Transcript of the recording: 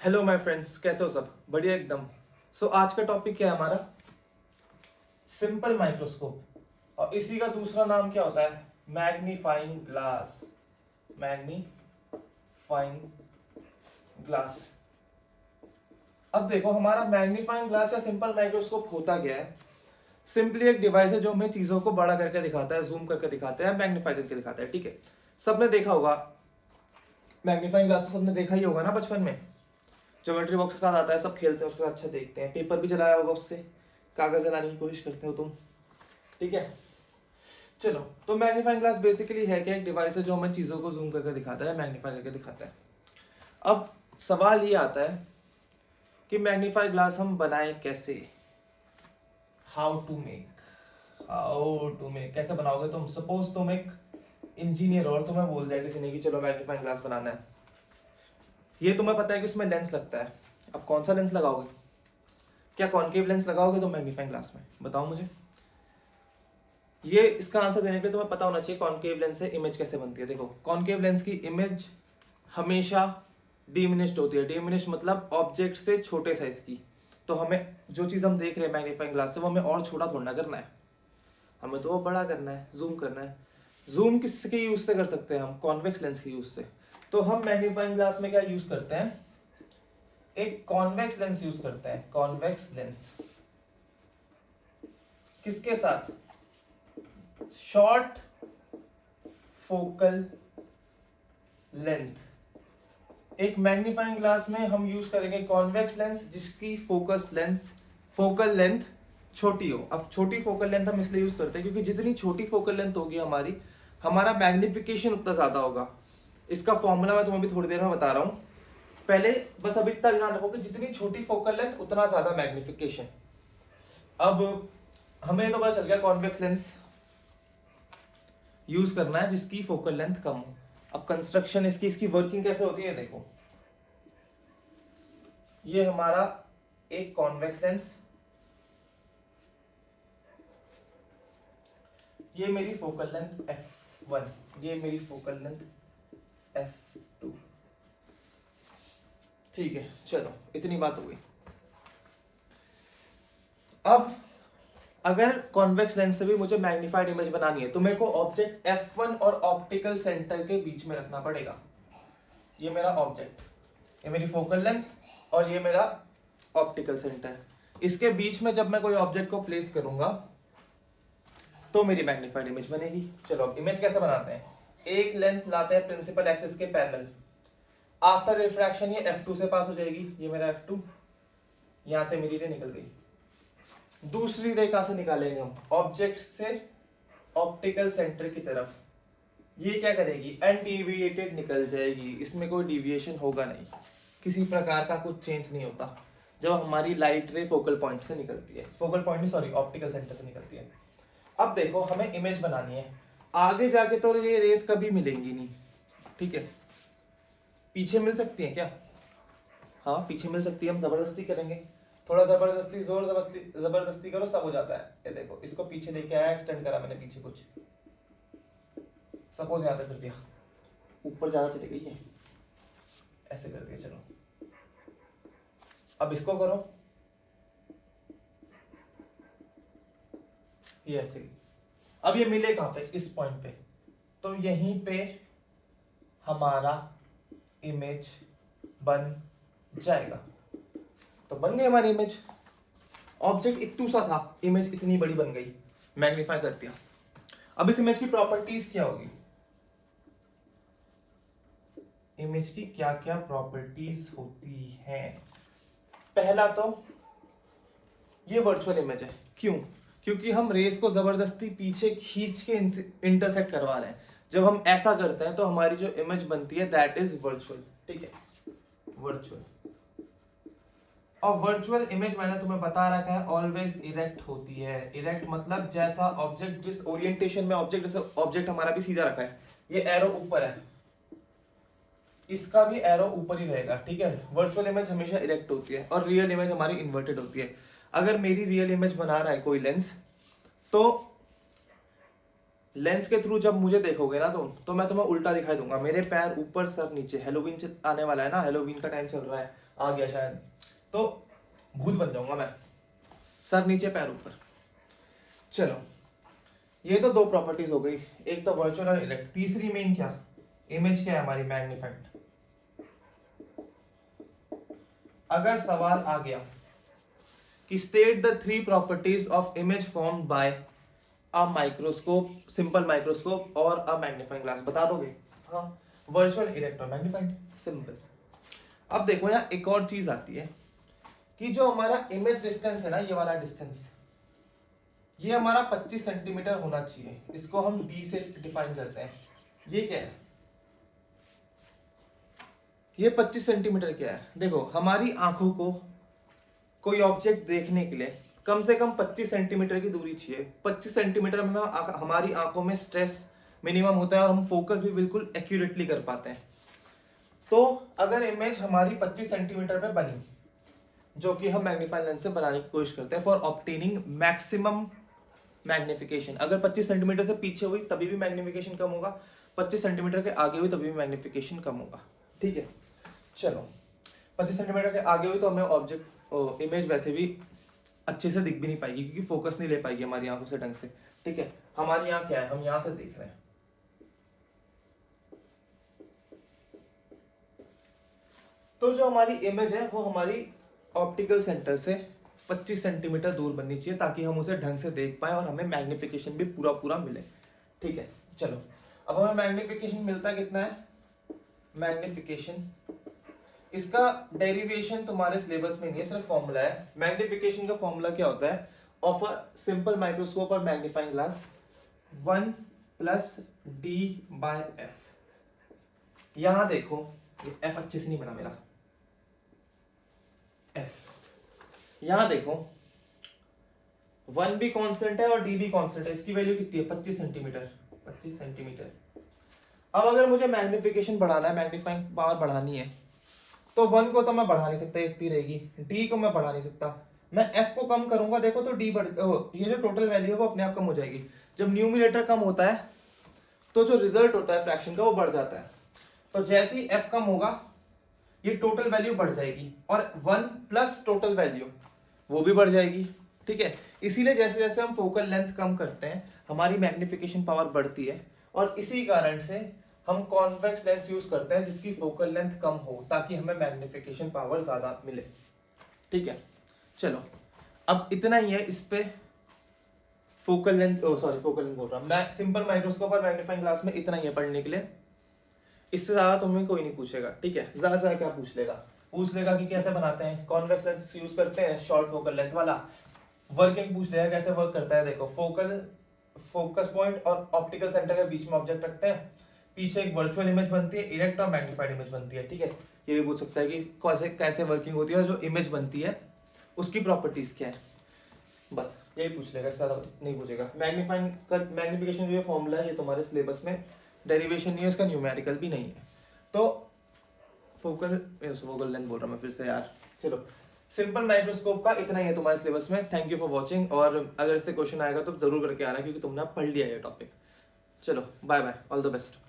Hello my friends, कैसे हो सब? बढ़िया एकदम। आज का टॉपिक क्या है हमारा? Simple microscope. और इसी का दूसरा नाम क्या होता है? Magnifying glass. Magnifying glass. अब देखो, हमारा मैग्नीफाइंग ग्लास या सिंपल माइक्रोस्कोप होता क्या है? सिंपली एक डिवाइस है जो हमें चीजों को बड़ा करके दिखाता है, जूम करके दिखाता है, मैग्नीफाई करके दिखाता है। ठीक है, सबने देखा होगा मैग्नीफाइंग ग्लास, तो सबने देखा ही होगा ना बचपन में। ज्योमेट्री बॉक्स के साथ आता है, सब खेलते हैं उसके साथ, अच्छा देखते हैं। पेपर भी जलाया होगा उससे, कागज जलाने की कोशिश करते हो तुम। ठीक है, चलो। तो मैग्नीफाइंग ग्लास बेसिकली है क्या? एक डिवाइस है जो हमें चीजों को जूम करके दिखाता है, मैग्नीफाई करके दिखाता है। अब सवाल ये आता है कि मैग्नीफाई ग्लास हम बनाएं कैसे? हाउ टू मेक कैसे बनाओगे तुम? सपोज तुम एक इंजीनियर हो और तुम्हें बोल दिया किसी ने कि चलो मैग्नीफाइंग ग्लास बनाना है। ये तुम्हें पता है कि उसमें लेंस लगता है। अब कौन सा लेंस लगाओगे? क्या कॉनकेव लेंस लगाओगे तुम मैग्नीफाइंग ग्लास में? बताओ मुझे। ये इसका आंसर देने के लिए तुम्हें पता होना चाहिए कॉनकेव लेंस से इमेज कैसे बनती है। देखो, कॉनकेव लेंस की इमेज हमेशा डिमिनिश्ड होती है। डिमिनिश्ड मतलब ऑब्जेक्ट से छोटे साइज की। तो हमें जो चीज हम देख रहे हैं मैग्नीफाइंग ग्लास से, वो हमें और छोटा थोड़ा करना है, हमें तो वो बड़ा करना है, जूम करना है। जूम किसके यूज से कर सकते हैं हम? कॉन्वेक्स लेंस के यूज से। तो हम मैग्नीफाइंग ग्लास में क्या यूज करते हैं? एक कॉन्वेक्स लेंस यूज करते हैं। कॉन्वेक्स लेंस किसके साथ? Short focal length. एक मैग्नीफाइंग ग्लास में हम यूज करेंगे कॉन्वेक्स लेंस जिसकी फोकल लेंथ छोटी हो। अब छोटी फोकल लेंथ हम इसलिए यूज करते हैं क्योंकि जितनी छोटी फोकल लेंथ होगी हमारी, हमारा मैग्निफिकेशन उतना ज्यादा होगा। इसका फॉर्मूला मैं तुम्हें भी थोड़ी देर में बता रहा हूं। पहले बस अभी इतना ध्यान रखो कि जितनी छोटी फोकल लेंथ उतना ज्यादा मैग्निफिकेशन। अब हमें तो पता चल गया कॉन्वेक्स लेंस यूज करना है जिसकी फोकल लेंथ कम हो। अब कंस्ट्रक्शन इसकी वर्किंग कैसे होती है देखो। ये हमारा एक कॉन्वेक्स लेंस, ये मेरी फोकल लेंथ f1, ये मेरी फोकल लेंथ f2। ठीक है, चलो इतनी बात हो गई। अब अगर कॉन्वेक्स लेंस से भी मुझे मैग्नीफाइड इमेज बनानी है तो मेरे को ऑब्जेक्ट f1 और ऑप्टिकल सेंटर के बीच में रखना पड़ेगा। ये मेरा ऑब्जेक्ट, ये मेरी फोकल लेंथ और ये मेरा ऑप्टिकल सेंटर। इसके बीच में जब मैं कोई ऑब्जेक्ट को प्लेस करूंगा तो मेरी मैग्नीफाइड इमेज बनेगी। चलो अब इमेज कैसे बनाते हैं? एक लेंथ लाते हैं प्रिंसिपल एक्सिस के पैरेलल। आफ्टर रिफ्रैक्शन ये f2 से पास हो जाएगी। ये मेरा f2, यहां से मेरी रे निकल गई। दूसरी रे कहां से निकालेंगे हम? ऑब्जेक्ट से ऑप्टिकल सेंटर की तरफ। ये क्या करेगी? अनडिविएटेड निकल जाएगी। इसमें कोई डिविएशन होगा नहीं, किसी प्रकार का कुछ चेंज नहीं होता जब हमारी लाइट रे फोकल पॉइंट से निकलती है। फोकल पॉइंट नहीं, सॉरी, ऑप्टिकल सेंटर से निकलती है। अब देखो, हमें इमेज बनानी है। आगे जाके तो ये रेस कभी मिलेंगी नहीं। ठीक है, पीछे मिल सकती है क्या? हाँ, पीछे मिल सकती है। हम जबरदस्ती करेंगे, थोड़ा जबरदस्ती, जोर जबरदस्ती करो, सब हो जाता है। ये देखो, इसको पीछे लेके आया, एक्सटेंड करा मैंने पीछे कुछ, सपोज यहां तक कर दिया, ऊपर ज्यादा चली गई है, ऐसे कर दिया। चलो अब इसको करो, ये ऐसे। अब ये मिले कहां पे? इस पॉइंट पे। तो यहीं पे हमारा इमेज बन जाएगा। तो बन गई हमारी इमेज। ऑब्जेक्ट इतू सा था, इमेज इतनी बड़ी बन गई, मैग्नीफाई कर दिया। अब इस इमेज की प्रॉपर्टीज क्या होगी? इमेज की क्या क्या प्रॉपर्टीज होती हैं? पहला तो ये वर्चुअल इमेज है। क्यों? क्योंकि हम रेस को जबरदस्ती पीछे खींच के इंटरसेक्ट करवा रहे हैं। जब हम ऐसा करते हैं तो हमारी जो इमेज बनती है दैट इज वर्चुअल। ठीक है, वर्चुअल। और वर्चुअल इमेज मैंने तुम्हें बता रखा है ऑलवेज इरेक्ट होती है। इरेक्ट मतलब जैसा ऑब्जेक्ट, जिस ओरिएंटेशन में ऑब्जेक्ट, जैसे ऑब्जेक्ट हमारा भी सीधा रखा है, ये एरो ऊपर है, इसका भी एरो ऊपर ही रहेगा। ठीक है, वर्चुअल इमेज हमेशा इरेक्ट होती है और रियल इमेज हमारी इन्वर्टेड होती है। अगर मेरी रियल इमेज बना रहा है कोई लेंस, तो लेंस के थ्रू जब मुझे देखोगे ना तो मैं तुम्हें उल्टा दिखाई दूंगा, मेरे पैर ऊपर सर नीचे। हेलोवीन आने वाला है ना, हेलोवीन का टाइम चल रहा है, आ गया शायद, तो भूत बन जाऊंगा मैं, सर नीचे पैर ऊपर। चलो ये तो दो प्रॉपर्टीज हो गई, एक तो वर्चुअल और इलेक्ट। तीसरी मेन क्या, इमेज क्या है हमारी, मैग्नीफाइड। अगर सवाल आ गया कि state the three properties of image formed by a microscope, simple microscope और अ मैग्नीफाइंग ग्लास, बता दोगे? हाँ, वर्चुअल, इलेक्ट और मैग्नीफाइड, सिंपल। अब देखो यहाँ एक और चीज आती है कि जो हमारा इमेज डिस्टेंस है ना, ये वाला डिस्टेंस, ये हमारा 25 सेंटीमीटर होना चाहिए, इसको हम d से डिफाइन करते हैं। ये क्या है, ये 25 सेंटीमीटर क्या है? देखो हमारी आंखों को कोई ऑब्जेक्ट देखने के लिए कम से कम 25 सेंटीमीटर की दूरी चाहिए। 25 सेंटीमीटर में हमारी आंखों में स्ट्रेस मिनिमम होता है और हम फोकस भी बिल्कुल एक्यूरेटली कर पाते हैं। तो अगर इमेज हमारी 25 सेंटीमीटर पे बनी, जो कि हम मैग्नीफाइंग लेंस से बनाने की कोशिश करते हैं फॉर ऑब्टेनिंग मैक्सिमम मैग्निफिकेशन। अगर 25 सेंटीमीटर से पीछे हुई तभी भी मैग्निफिकेशन कम होगा, 25 सेंटीमीटर के आगे हुई तभी भी मैग्निफिकेशन कम होगा। ठीक है, चलो 25 सेंटीमीटर के आगे हुई तो हमें ऑब्जेक्ट इमेज वैसे भी अच्छे से दिख भी नहीं पाएगी, क्योंकि फोकस नहीं ले पाएगी हमारी आंखों से ढंग से। ठीक है, हमारी आंख क्या है, हम यहां से देख रहे हैं, तो जो हमारी इमेज है वो हमारी ऑप्टिकल सेंटर से 25 सेंटीमीटर दूर बननी चाहिए, ताकि हम उसे ढंग से देख पाए और हमें मैग्निफिकेशन भी पूरा पूरा मिले। ठीक है, चलो अब हमें मैग्निफिकेशन मिलता है कितना है, मैग्निफिकेशन, इसका डेरिवेशन तुम्हारे सिलेबस में नहीं है, सिर्फ फॉर्मूला है। मैग्निफिकेशन का फॉर्मूला क्या होता है, ऑफ अ सिंपल माइक्रोस्कोप और मैग्नीफाइंग ग्लास 1 + d/f। यहां देखो ये f अच्छे से नहीं बना मेरा, f यहां देखो 1 भी कांस्टेंट है और d भी कांस्टेंट है, इसकी वैल्यू कितनी है, 25 सेंटीमीटर, 25 सेंटीमीटर। अब अगर मुझे मैग्निफिकेशन बढ़ाना है, मैग्नीफाइंग पावर बढ़ानी है, तो 1 को तो मैं बढ़ा नहीं सकता, इतनी रहेगी, d को मैं बढ़ा नहीं सकता, मैं f को कम करूंगा, देखो तो d बढ़, ये जो टोटल वैल्यू है वो अपने आप कम हो जाएगी। जब न्यूमरेटर कम होता है तो जो रिजल्ट होता है फ्रैक्शन का वो बढ़ जाता है, तो जैसे ही f कम होगा ये टोटल वैल्यू बढ़ जाएगी, और 1 प्लस टोटल वैल्यू वो भी बढ़ जाएगी। ठीक है, इसीलिए जैसे जैसे हम फोकल लेंथ कम करते हैं हमारी मैग्निफिकेशन पावर बढ़ती है, और इसी कारण से हम कॉन्वेक्स लेंस यूज करते हैं जिसकी फोकल लेंथ कम हो, ताकि हमें मैग्निफिकेशन पावर ज्यादा मिले। ठीक है, चलो अब इतना ही है इस पे फोकल लेंथ, फोकल लेंथ बोल रहा हूं मैं, सिंपल माइक्रोस्कोप और मैग्नीफाइंग ग्लास में इतना ही है पढ़ने के लिए, इससे ज्यादा तुम्हें कोई नहीं पूछेगा। ठीक है, ज्यादा से ज्यादा क्या पूछ लेगा कि कैसे बनाते हैं, कॉन्वेक्स लेंस यूज करते हैं शॉर्ट फोकल लेंथ वाला, वर्किंग पूछ लेगा कैसे वर्क करता है। देखो फोकस पॉइंट और ऑप्टिकल सेंटर के बीच में ऑब्जेक्ट रखते हैं, पीछे एक वर्चुअल इमेज बनती है, इरेक्ट और मैग्नीफाइड इमेज बनती है। ठीक है, ये भी पूछ सकता है कि कैसे वर्किंग होती है और जो इमेज बनती है उसकी प्रॉपर्टीज क्या है, बस यही पूछ लेगा, इससे ज्यादा नहीं पूछेगा। मैग्निफिकेशन जो फॉर्मूला है ये तुम्हारे सिलेबस में डेरिवेशन नहीं है, उसका न्यूमेरिकल भी नहीं है। तो फोकल लेंथ बोल रहा हूँ मैं फिर से यार। चलो सिंपल माइक्रोस्कोप का इतना ही है तुम्हारे सिलेबस में। थैंक यू फॉर वॉचिंग, और अगर इससे क्वेश्चन आएगा तो जरूर करके आना, क्योंकि तुमने पढ़ लिया ये टॉपिक। चलो bye bye, all the best.